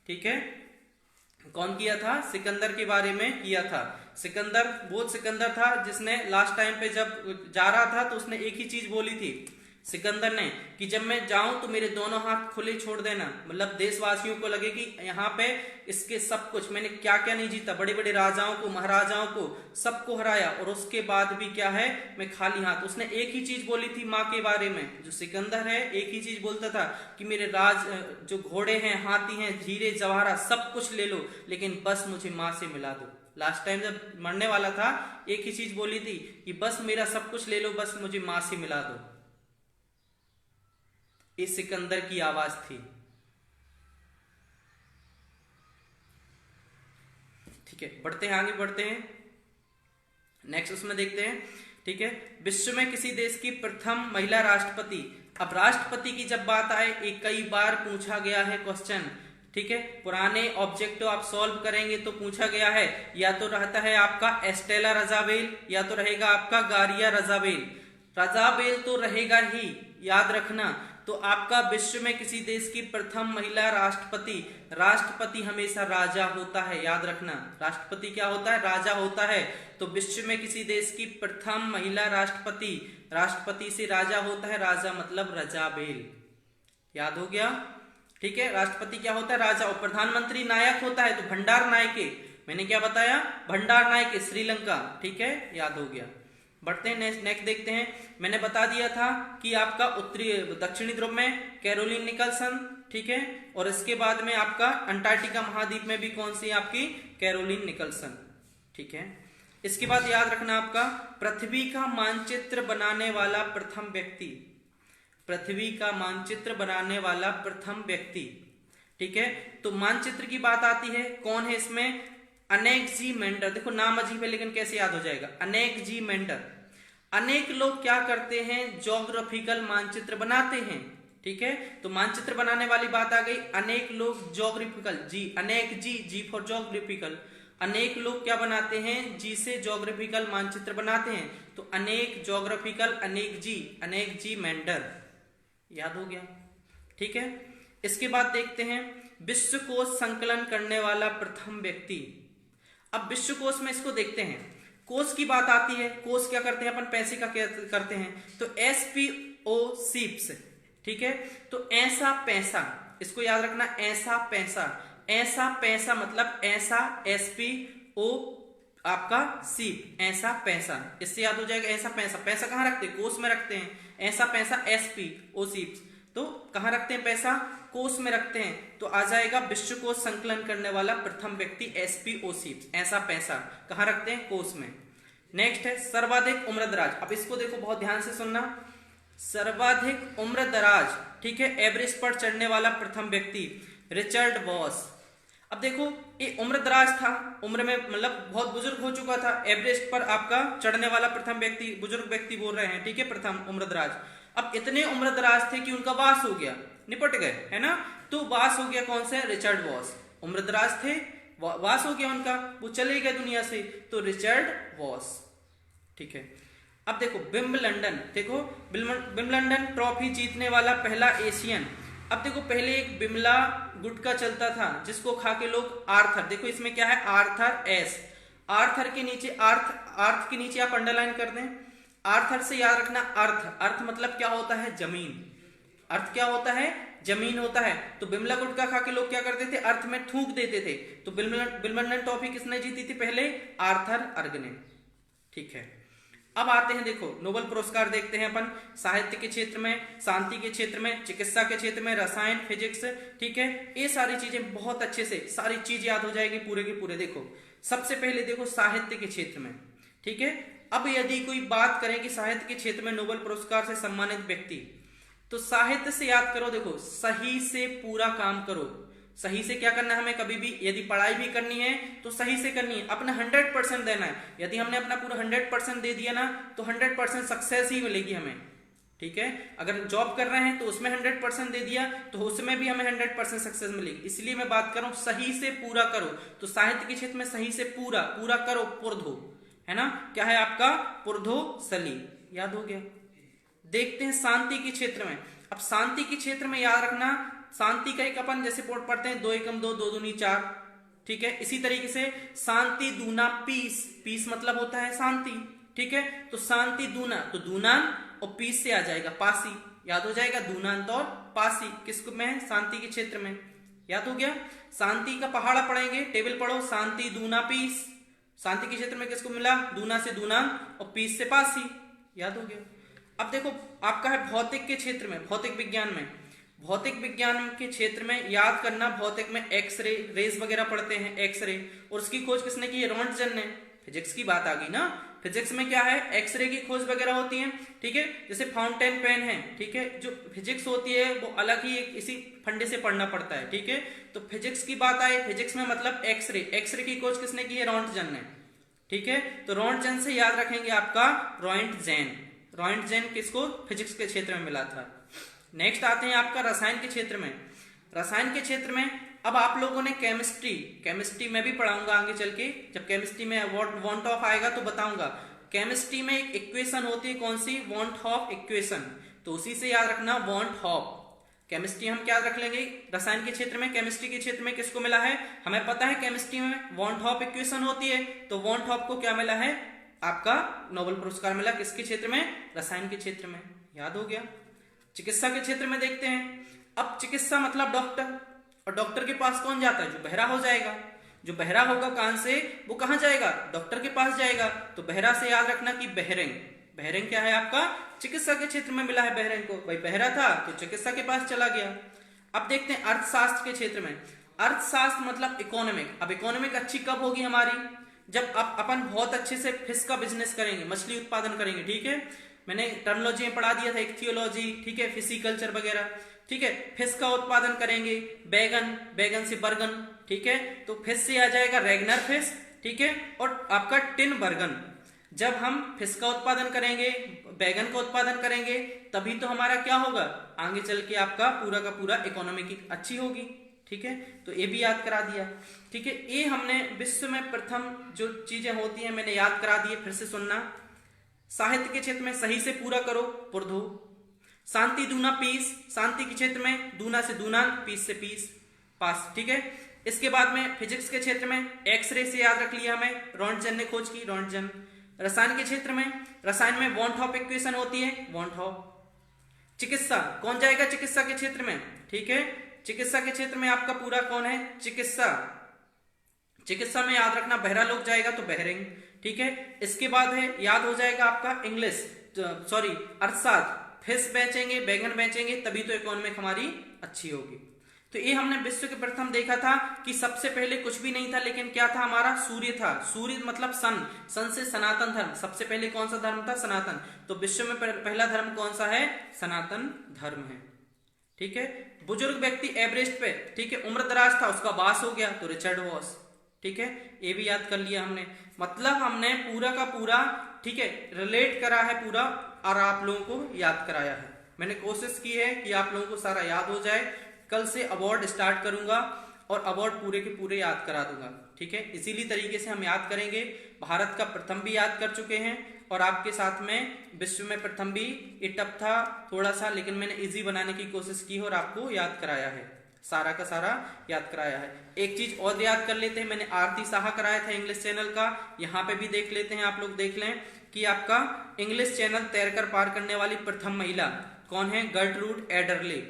ठीक है। कौन किया था? सिकंदर के बारे में किया था। सिकंदर वो सिकंदर था जिसने लास्ट टाइम पे जब जा रहा था तो उसने एक ही चीज बोली थी सिकंदर ने, कि जब मैं जाऊं तो मेरे दोनों हाथ खुले छोड़ देना। मतलब देशवासियों को लगे कि यहाँ पे इसके सब कुछ, मैंने क्या क्या नहीं जीता, बड़े बड़े राजाओं को, महाराजाओं को, सबको हराया, और उसके बाद भी क्या है? मैं खाली हाथ। उसने एक ही चीज बोली थी माँ के बारे में। जो सिकंदर है एक ही चीज बोलता था कि मेरे राज जो घोड़े हैं, हाथी हैं, हीरे जवाहरात सब कुछ ले लो, लेकिन बस मुझे माँ से मिला दो। लास्ट टाइम जब मरने वाला था एक ही चीज बोली थी कि बस मेरा सब कुछ ले लो, बस मुझे माँ से मिला दो। इस सिकंदर की आवाज थी। ठीक है। बढ़ते हैं, आगे बढ़ते हैं, नेक्स्ट उसमें देखते हैं। ठीक है। विश्व में किसी देश की प्रथम महिला राष्ट्रपति। अब राष्ट्रपति की जब बात आए, एक कई बार पूछा गया है क्वेश्चन। ठीक है। पुराने ऑब्जेक्टिव आप सॉल्व करेंगे तो पूछा गया है, या तो रहता है आपका एस्टेला रजाबेल, या तो रहेगा आपका गारिया रजाबेल। रजाबेल तो रहेगा ही, याद रखना। तो आपका विश्व में किसी देश की प्रथम महिला राष्ट्रपति, राष्ट्रपति हमेशा राजा होता है, याद रखना। राष्ट्रपति क्या होता है? राजा होता है। तो विश्व में किसी देश की प्रथम महिला राष्ट्रपति, राष्ट्रपति से राजा होता है, राजा मतलब रजाबेल। याद हो गया। ठीक है। राष्ट्रपति क्या होता है? राजा। और प्रधानमंत्री नायक होता है, तो भंडार नायके, मैंने क्या बताया? भंडार नायके, श्रीलंका। ठीक है। याद हो गया। बढ़ते हैं, नेक्स्ट देखते हैं। मैंने बता दिया था कि आपका उत्तरी दक्षिणी ध्रुव में कैरोलिन निकलसन। ठीक है। और इसके बाद में आपका अंटार्कटिका महाद्वीप में भी कौन सी आपकी? Caroline Nicholson. ठीक है। इसके बाद याद रखना आपका पृथ्वी का मानचित्र बनाने वाला प्रथम व्यक्ति। पृथ्वी का मानचित्र बनाने वाला प्रथम व्यक्ति। ठीक है, तो मानचित्र की बात आती है, कौन है इसमें? अनेक जी मेंडर। देखो नाम अजीब है लेकिन कैसे याद हो जाएगा? अनेक जी मेंडर। अनेक लोग क्या करते हैं? ज्योग्राफिकल मानचित्र बनाते हैं। ठीक है, तो मानचित्र बनाने वाली बात आ गई। अनेक लोग ज्योग्राफिकल, जी अनेक, जी फॉर ज्योग्राफिकल। अनेक लोग क्या बनाते हैं? जी से ज्योग्राफिकल मानचित्र बनाते हैं। तो अनेक ज्योग्राफिकल, अनेक जी मेंडर, याद हो गया। ठीक है, इसके बाद देखते हैं विश्व कोश संकलन करने वाला प्रथम व्यक्ति। अब विश्व कोश में इसको देखते हैं, कोश की बात आती है। कोश क्या करते हैं? अपन पैसे का क्या करते हैं? तो SPO सीप्स। ठीक है, तो ऐसा पैसा, इसको याद रखना, ऐसा पैसा। ऐसा पैसा मतलब ऐसा SPO आपका सीप, ऐसा पैसा, इससे याद हो जाएगा ऐसा पैसा। पैसा कहाँ रखते हैं? कोश में रखते हैं। ऐसा पैसा SPO सीप्स, तो कहाँ रखते हैं पैसा? कोश में रखते हैं। तो आ जाएगा विश्व कोश संकलन करने वाला प्रथम व्यक्ति SPO सीप्स, ऐसा पैसा कहाँ रखते हैं? कोश में। नेक्स्ट है सर्वाधिक उम्रदराज। अब इसको देखो बहुत ध्यान से सुनना, सर्वाधिक उम्रदराज। ठीक है, एवरेस्ट पर चढ़ने वाला प्रथम व्यक्ति रिचर्ड वॉस। अब देखो ये उम्रदराज था, उम्र में मतलब बहुत बुजुर्ग हो चुका था, एवरेस्ट पर आपका चढ़ने वाला प्रथम व्यक्ति, बुजुर्ग व्यक्ति बोल रहे हैं। ठीक है, प्रथम उम्रदराज। अब इतने उम्रदराज थे कि उनका वास हो गया, निपट गए, है ना। तो वास हो गया कौन से? Richard was. उम्रदराज थे, वास हो गया उनका, वो चले गए दुनिया से, तो रिचर्ड वॉस। ठीक है, अब देखो विंबलडन। देखो विंबलडन ट्रॉफी जीतने वाला पहला एशियन। अब देखो पहले एक बिमला गुटका चलता था जिसको खा के लोग आर्थर, देखो इसमें क्या है? Arthur S. आर्थर के नीचे अर्थ के नीचे आप अंडरलाइन कर दें। आर्थर से याद रखना अर्थ। अर्थ मतलब क्या होता है? जमीन। अर्थ क्या होता है? जमीन होता है। तो बिमला गुटका खा के लोग क्या करते थे? अर्थ में थूक देते थे। तो विंबलडन ट्रॉफी किसने जीती थी पहले? आर्थर अर्ग ने। ठीक है, अब आते हैं, देखो नोबेल पुरस्कार देखते हैं अपन, साहित्य के क्षेत्र में, शांति के क्षेत्र में, चिकित्सा के क्षेत्र में, रसायन, फिजिक्स। ठीक है, ये सारी चीजें बहुत अच्छे से, सारी चीज याद हो जाएगी पूरे के पूरे। देखो सबसे पहले देखो साहित्य के क्षेत्र में। ठीक है, अब यदि कोई बात करें कि साहित्य के क्षेत्र में नोबेल पुरस्कार से सम्मानित व्यक्ति, तो साहित्य से याद करो, देखो सही से पूरा काम करो। सही से क्या करना है हमें? कभी भी यदि पढ़ाई भी करनी है तो सही से करनी है, अपना 100% देना है। यदि हमने अपना पूरा 100% दे दिया ना तो 100% सक्सेस ही मिलेगी हमें। ठीक है, अगर जॉब कर रहे हैं तो उसमें 100% दे दिया तो उसमें भी हमें 100% सक्सेस मिलेगी। इसलिए मैं बात कर रहा हूं सही से पूरा करो। तो साहित्य के क्षेत्र में सही से पूरा करो, पुरधो, है ना, क्या है आपका? पुरधो सली, याद हो गया। देखते हैं शांति के क्षेत्र में। अब शांति के क्षेत्र में याद रखना, शांति का एक अपन जैसे पढ़ते हैं 2 एकम 2, 2 दूनी 4। ठीक है, इसी तरीके से शांति दूना पीस। पीस मतलब होता है शांति। ठीक है, तो शांति दूना, तो दूनान और पीस से आ जाएगा पासी, याद हो जाएगा। दूनांत और पासी किसको में है? शांति के क्षेत्र में, याद हो गया। शांति का पहाड़ा पढ़ेंगे, टेबल पढ़ो, शांति दूना पीस। शांति के क्षेत्र में किसको मिला? दूना से दूनांत और पीस से पासी, याद हो गया। अब देखो आपका है भौतिक के क्षेत्र में, भौतिक विज्ञान में। भौतिक विज्ञान के क्षेत्र में याद करना, भौतिक में एक्सरे रेज वगैरह पढ़ते हैं, एक्सरे, और उसकी खोज किसने की है? रोंटगन ने। फिजिक्स की बात आ गई ना, फिजिक्स में क्या है? एक्सरे की खोज वगैरह होती है। ठीक है, जैसे फाउंटेन पेन है। ठीक है, जो फिजिक्स होती है वो अलग ही एक इसी फंडे से पढ़ना पड़ता है। ठीक है, तो फिजिक्स की बात आए, फिजिक्स में मतलब एक्सरे, एक्सरे की खोज किसने की है? रोंटगन ने। ठीक है, तो रोंटगन से याद रखेंगे आपका रोएंटजेन। रोएंटजेन किसको? फिजिक्स के क्षेत्र में मिला था। नेक्स्ट आते हैं आपका रसायन के क्षेत्र में। रसायन के क्षेत्र में अब आप लोगों ने केमिस्ट्री में भी पढ़ाऊंगा आगे चल के, जब केमिस्ट्री में वॉन्ट ऑफ आएगा तो बताऊंगा। केमिस्ट्री में एक इक्वेशन होती है, कौन सी? Want of equation. तो उसी से याद रखना वॉन्ट ऑफ। केमिस्ट्री हम क्या रख लेंगे? रसायन के क्षेत्र में, केमिस्ट्री के क्षेत्र में किसको मिला है? हमें पता है केमिस्ट्री में वॉन्ट ऑफ इक्वेशन होती है, तो वॉन्ट ऑफ को क्या मिला है? आपका नोबेल पुरस्कार मिला। किसके क्षेत्र में? रसायन के क्षेत्र में, याद हो गया। चिकित्सा के क्षेत्र में देखते हैं। अब चिकित्सा मतलब डॉक्टर, और डॉक्टर के पास कौन जाता है? जो बहरा हो जाएगा। जो बहरा होगा कान से, वो कहां जाएगा? डॉक्टर के पास जाएगा। तो बहरा से याद रखना कि बहरेंग। बहरेंग क्या है आपका? चिकित्सा के क्षेत्र में मिला है बहरेंग को। भाई बहरा था तो चिकित्सा के पास चला गया। अब देखते हैं अर्थशास्त्र के क्षेत्र में। अर्थशास्त्र मतलब इकोनॉमिक। अब इकोनॉमिक अच्छी कब होगी हमारी? जब अपन बहुत अच्छे से फिश का बिजनेस करेंगे, मछली उत्पादन करेंगे, ठीक है, मैंने टर्मिनोलॉजी में पढ़ा दिया था, इक्थियोलॉजी, ठीक है, फिशिकल्चर वगैरह, ठीक है, फिश का उत्पादन करेंगे, बैगन, बैगन से बर्गन, ठीक है, तो फिश से आ जाएगा रेगनर फिश, ठीक है, और आपका टिन बर्गन। जब हम फिश का उत्पादन करेंगे, बैगन का उत्पादन करेंगे, तभी तो हमारा क्या होगा, आगे चल के आपका पूरा का पूरा इकोनॉमी की अच्छी होगी, ठीक है, तो ये भी याद करा दिया, ठीक है। ये हमने विश्व में प्रथम जो चीजें होती हैं मैंने याद करा दी, फिर से सुनना। साहित्य के क्षेत्र में सही से पूरा करो, पुरधो। शांति दूना पीस, शांति के क्षेत्र में दूना से दूना, पीस से पीस, पास, ठीक है। इसके बाद में फिजिक्स के क्षेत्र में एक्सरे से याद रख लिया हमें, रॉन्टजन ने खोज की, रॉन्टजन। रसायन के क्षेत्र में, रसायन में वॉन हॉफ इक्वेशन होती है, वॉन हॉफ। चिकित्सा, कौन जाएगा चिकित्सा के क्षेत्र में, ठीक है, चिकित्सा के क्षेत्र में आपका पूरा कौन है, चिकित्सा। चिकित्सा में याद रखना बहरा लोग जाएगा तो बहरिंग, ठीक है। इसके बाद है याद हो जाएगा आपका इंग्लिश, सॉरी अर्थशास्त्र, फिश बेचेंगे, बैगन बेचेंगे, तभी तो इकोनॉमिक हमारी अच्छी होगी। तो ये हमने विश्व के प्रथम देखा था कि सबसे पहले कुछ भी नहीं था, लेकिन क्या था हमारा, सूर्य था। सूर्य मतलब सन, सन से सनातन धर्म, सबसे पहले कौन सा धर्म था, सनातन। तो विश्व में पहला धर्म कौन सा है, सनातन धर्म है, ठीक है। बुजुर्ग व्यक्ति एवरेस्ट पे, ठीक है, उम्र दराज था, उसका बास हो गया तो रिचर्ड वॉस, ठीक है, ये भी याद कर लिया हमने। मतलब हमने पूरा का पूरा, ठीक है, रिलेट करा है पूरा, और आप लोगों को याद कराया है। मैंने कोशिश की है कि आप लोगों को सारा याद हो जाए। कल से अवार्ड स्टार्ट करूंगा और अवार्ड पूरे के पूरे याद करा दूंगा, ठीक है। इसीलिए तरीके से हम याद करेंगे। भारत का प्रथम भी याद कर चुके हैं, और आपके साथ में विश्व में प्रथम भी, ये टफ था थोड़ा सा, लेकिन मैंने इजी बनाने की कोशिश की और आपको याद कराया है, सारा का सारा याद कराया है। एक चीज और याद कर लेते हैं, मैंने आरती साहा कराया था इंग्लिश चैनल का, यहाँ पे भी देख लेते हैं, आप लोग देख लें कि आपका इंग्लिश चैनल तैरकर पार करने वाली प्रथम महिला कौन है, गर्टरूड एडरले,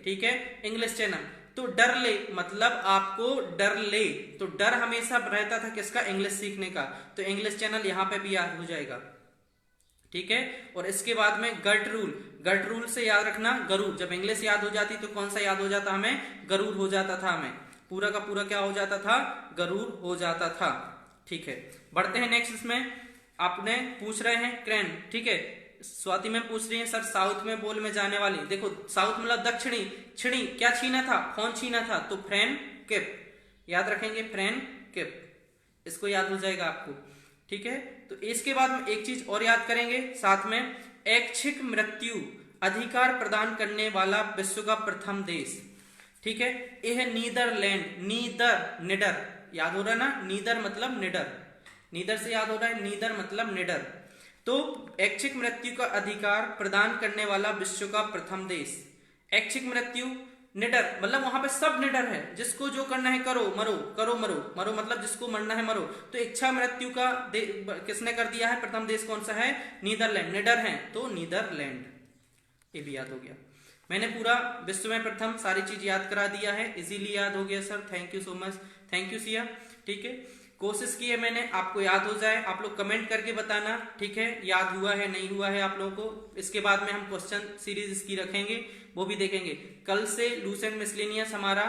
ठीक है, इंग्लिश चैनल। तो डरले मतलब आपको डर ले, तो डर हमेशा रहता था किसका, इंग्लिश सीखने का, तो इंग्लिश चैनल यहाँ पे भी याद हो जाएगा, ठीक है। और इसके बाद में गर्ट रूल से याद रखना गरुड़, जब इंग्लिश याद हो जाती तो कौन सा याद हो जाता हमें, गरुड़ हो जाता था, हमें पूरा का पूरा क्या हो जाता था, गरुड़ हो जाता था, ठीक है। बढ़ते हैं नेक्स्ट, इसमें आपने पूछ रहे हैं क्रेन, ठीक है, स्वाति में पूछ रही है सर साउथ में बोल में जाने वाली, देखो साउथ मतलब दक्षिणी, छिणी क्या छीना था, कौन छीना था, तो फ्रेन किप, याद रखेंगे फ्रेन किप, इसको याद हो जाएगा आपको, ठीक है। तो इसके बाद में एक चीज और याद करेंगे साथ में, ऐच्छिक मृत्यु अधिकार प्रदान करने वाला विश्व का प्रथम देश, ठीक है, यह है नीदरलैंड, निडर, याद हो रहा है ना, नीदर मतलब निडर, नीदर से याद हो रहा है, नीदर मतलब निडर। तो ऐच्छिक मृत्यु का अधिकार प्रदान करने वाला विश्व का प्रथम देश, ऐच्छिक मृत्यु, निडर मतलब वहां पे सब निडर है, जिसको जो करना है करो, मरो करो मरो, मरो मतलब जिसको मरना है मरो। तो इच्छा मृत्यु का किसने कर दिया है, प्रथम देश कौन सा है, नीदरलैंड, निडर है तो नीदरलैंड, ये भी याद हो गया। मैंने पूरा विश्व में प्रथम सारी चीज याद करा दिया है, इजीली याद हो गया sir, thank you so much, thank you Siya, ठीक है। कोशिश की है मैंने आपको याद हो जाए, आप लोग कमेंट करके बताना, ठीक है, याद हुआ है नहीं हुआ है आप लोगों को। इसके बाद में हम क्वेश्चन सीरीज इसकी रखेंगे, वो भी देखेंगे। कल से लूसेंट मिसलेनियस हमारा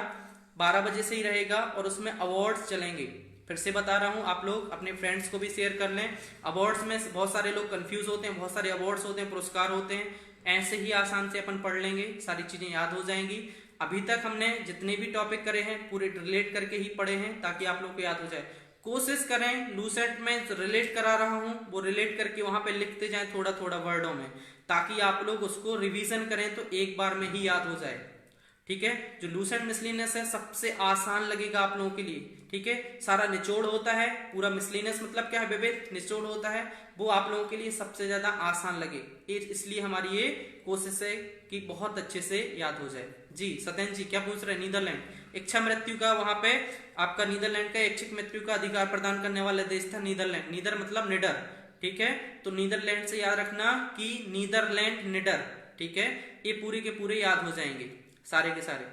12 बजे से ही रहेगा, और उसमें अवार्ड्स चलेंगे, फिर से बता रहा हूं, आप लोग अपने फ्रेंड्स को भी शेयर कर लें। अवार्ड्स में बहुत सारे लोग कंफ्यूज होते हैं, बहुत सारे अवार्ड्स होते हैं, पुरस्कार होते हैं, ऐसे ही आसान से अपन पढ़ लेंगे, सारी चीजें याद हो जाएंगी। अभी तक हमने जितने भी टॉपिक करे हैं पूरे रिलेट करके ही पढ़े हैं, ताकि आप लोग को याद हो जाए। कोशिश करें लूसेंट में रिलेट करा रहा हूं वो रिलेट करके वहां पे लिखते जाएं थोड़ा थोड़ा वर्डों में, ताकि आप लोग उसको रिवीजन करें तो एक बार में ही याद हो जाए, ठीक है। जो लूसेंट मिसलेनियस है सबसे आसान लगेगा आप लोगों के लिए, ठीक है। सारा निचोड़ होता है, पूरा मिसलेनियस मतलब क्या है, विविध निचोड़ होता है, वो आप लोगों के लिए सबसे ज्यादा आसान लगे, इसलिए हमारी ये कोशिश है कि बहुत अच्छे से याद हो जाए। जी सत्यन जी क्या पूछ रहे हैं, नीदरलैंड, इच्छा मृत्यु का वहां पे आपका नीदरलैंड का इच्छित मृत्यु का अधिकार प्रदान करने वाला देश था नीदरलैंड, नीदर मतलब निडर, ठीक है। तो नीदरलैंड से याद रखना कि नीदरलैंड निडर, ठीक है, ये पूरे के पूरे याद हो जाएंगे सारे के सारे,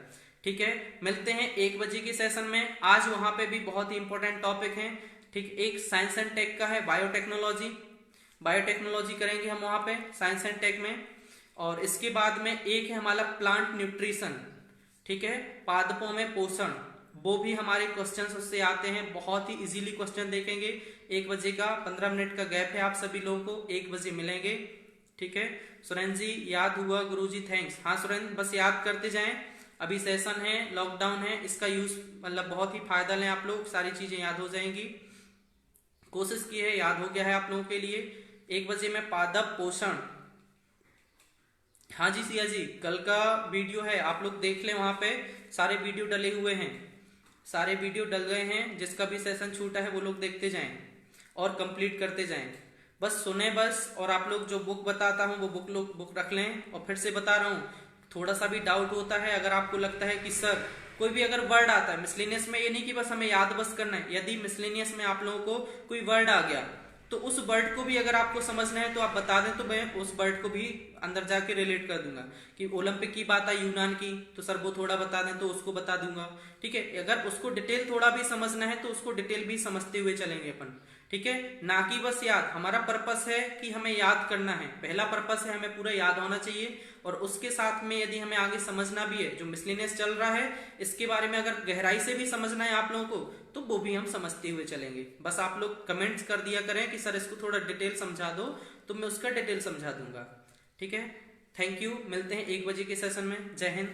ठीक है। मिलते हैं 1 बजे के सेशन में, आज वहां पे भी बहुत ही इंपॉर्टेंट टॉपिक है, ठीक। एक साइंस एंड टेक का है, बायोटेक्नोलॉजी, बायोटेक्नोलॉजी करेंगे हम वहां पे साइंस एंड टेक में। और इसके बाद में एक है हमारा प्लांट न्यूट्रिशन, ठीक है, पादपों में पोषण, वो भी हमारे क्वेश्चंस उससे आते हैं, बहुत ही इजीली क्वेश्चन देखेंगे। 1 बजे का 15 मिनट का गैप है, आप सभी लोगों को 1 बजे मिलेंगे, ठीक है। सुरेंद्र जी याद हुआ गुरुजी, थैंक्स। हाँ सुरेंद्र, बस याद करते जाएं, अभी सेशन है, लॉकडाउन है, इसका यूज मतलब बहुत ही फायदा लें आप लोग, सारी चीजें याद हो जाएंगी। कोशिश की है, याद हो गया है आप लोगों के लिए। 1 बजे में पादप पोषण, हाँ जी सिया जी, कल का वीडियो है, आप लोग देख लें, वहां पे सारे वीडियो डले हुए हैं, सारे वीडियो डल गए हैं, जिसका भी सेशन छूटा है वो लोग देखते जाएं और कंप्लीट करते जाएं। बस सुने बस, और आप लोग जो बुक बताता हूँ वो बुक रख लें। और फिर से बता रहा हूँ, थोड़ा सा भी डाउट होता है, अगर आपको लगता है कि सर कोई भी अगर वर्ड आता है मिसलेनियस में, ये नहीं कि बस हमें याद बस करना है, यदि मिसलेनियस में आप लोगों को कोई वर्ड आ गया तो उस वर्ड को भी अगर आपको समझना है तो आप बता दें, तो मैं उस वर्ड को भी अंदर जाके रिलेट कर दूंगा। कि ओलंपिक की बात आई यूनान की, तो सर वो थोड़ा बता दें तो उसको बता दूंगा, ठीक है। अगर उसको डिटेल थोड़ा भी समझना है तो उसको डिटेल भी समझते हुए चलेंगे अपन, ठीक है। ना कि बस याद, हमारा पर्पस है कि हमें याद करना है, पहला पर्पस है हमें पूरा याद होना चाहिए। और उसके साथ में यदि हमें आगे समझना भी है, जो मिसलेनियस चल रहा है इसके बारे में अगर गहराई से भी समझना है आप लोगों को, तो वो भी हम समझते हुए चलेंगे। बस आप लोग कमेंट्स कर दिया करें कि सर इसको थोड़ा डिटेल समझा दो, तो मैं उसका डिटेल समझा दूंगा, ठीक है। थैंक यू, मिलते हैं 1 बजे के सेशन में। जय हिंद।